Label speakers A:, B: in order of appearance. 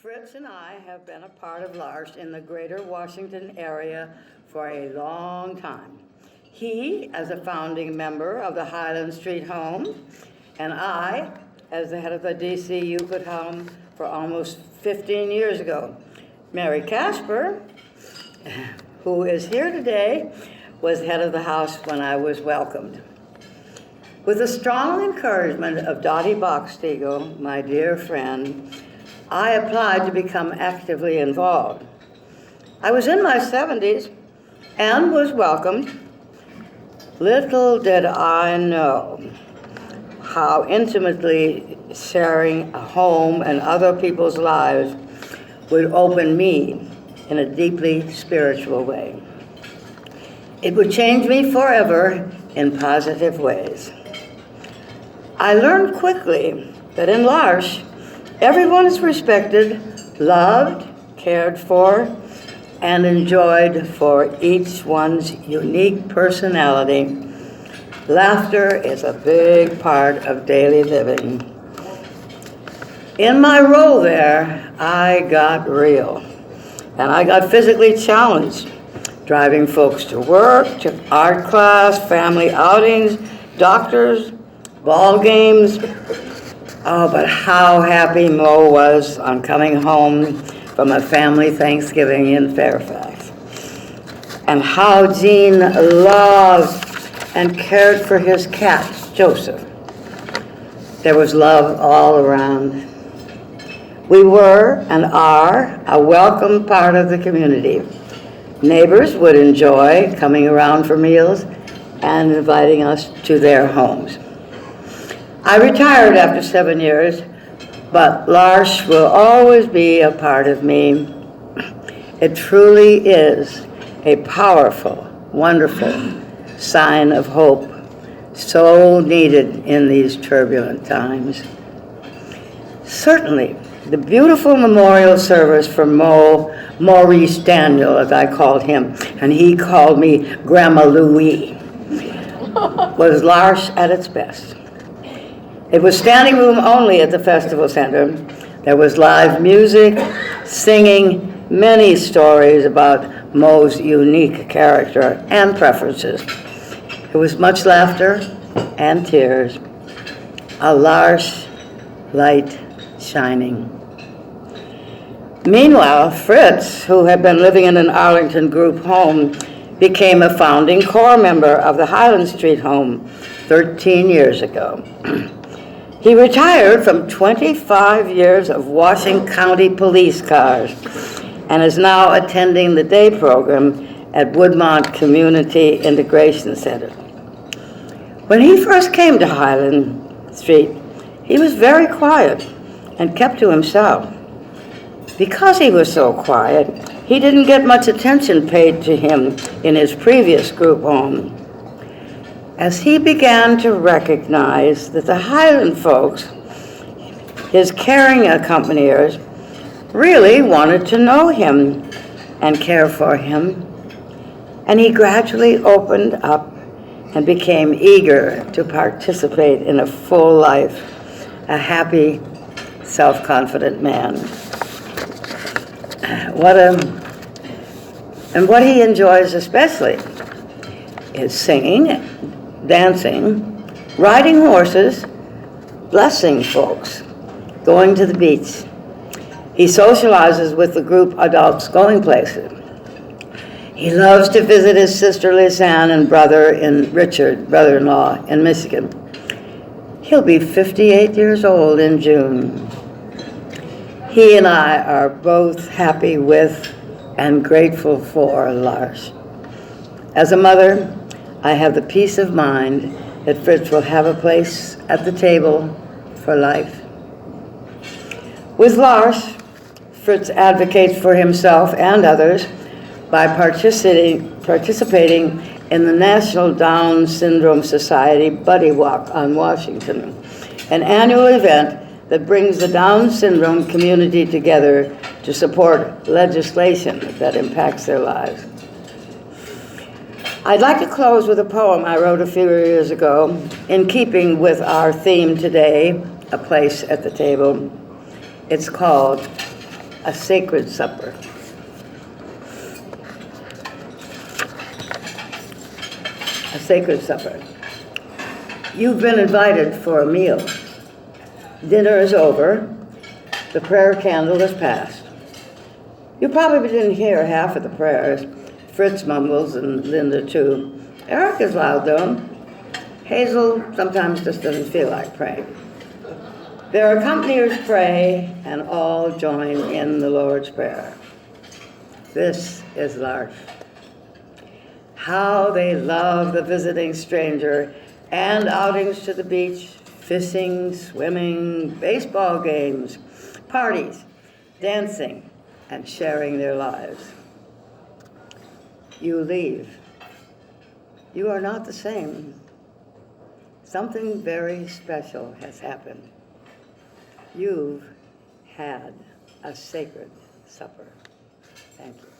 A: Fritz and I have been a part of L'Arche in the greater Washington area for a long time. He as a founding member of the Highland Street Home, and I as the head of the DC Euclid Home for almost 15 years ago. Mary Casper, who is here today, was head of the house when I was welcomed. With the strong encouragement of Dottie Boxtiegel, my dear friend, I applied to become actively involved. I was in my 70s and was welcomed. Little did I know how intimately sharing a home and other people's lives would open me in a deeply spiritual way. It would change me forever in positive ways. I learned quickly that in L'Arche, everyone is respected, loved, cared for, and enjoyed for each one's unique personality. Laughter is a big part of daily living. In my role there, I got real, and I got physically challenged, driving folks to work, to art class, family outings, doctors, ball games. Oh, but how happy Mo was on coming home from a family Thanksgiving in Fairfax. And how Gene loved and cared for his cat, Joseph. There was love all around. We were and are a welcome part of the community. Neighbors would enjoy coming around for meals and inviting us to their homes. I retired after 7 years, but L'Arche will always be a part of me. It truly is a powerful, wonderful sign of hope, so needed in these turbulent times. Certainly, the beautiful memorial service for Maurice Daniel, as I called him, and he called me Grandma Louie, was L'Arche at its best. It was standing room only at the Festival Center. There was live music, singing, many stories about Mo's unique character and preferences. There was much laughter and tears, a L'Arche light shining. Meanwhile, Fritz, who had been living in an Arlington group home, became a founding core member of the Highland Street Home 13 years ago. He retired from 25 years of washing county police cars and is now attending the day program at Woodmont Community Integration Center. When he first came to Highland Street, he was very quiet and kept to himself. Because he was so quiet, he didn't get much attention paid to him in his previous group home. As he began to recognize that the Highland folks, his caring accompaniers, really wanted to know him and care for him, and he gradually opened up and became eager to participate in a full life, a happy, self-confident man. What he enjoys especially is singing, dancing, riding horses, blessing folks, going to the beach. He socializes with the group adults going places. He loves to visit his sister Lisanne and brother-in-law in Michigan. He'll be 58 years old in June. He and I are both happy with and grateful for L'Arche. As a mother, I have the peace of mind that Fritz will have a place at the table for life. With L'Arche, Fritz advocates for himself and others by participating in the National Down Syndrome Society Buddy Walk on Washington, an annual event that brings the Down syndrome community together to support legislation that impacts their lives. I'd like to close with a poem I wrote a few years ago in keeping with our theme today, A Place at the Table. It's called a sacred supper. A sacred supper. You've been invited for a meal. Dinner is over. The prayer candle is passed. You probably didn't hear half of the prayers. Fritz mumbles and Linda too. Eric is loud though. Hazel sometimes just doesn't feel like praying. Their accompaniers pray and all join in the Lord's Prayer. This is L'Arche. How they love the visiting stranger and outings to the beach, fishing, swimming, baseball games, parties, dancing, and sharing their lives. You leave. You are not the same. Something very special has happened. You've had a sacred supper. Thank you.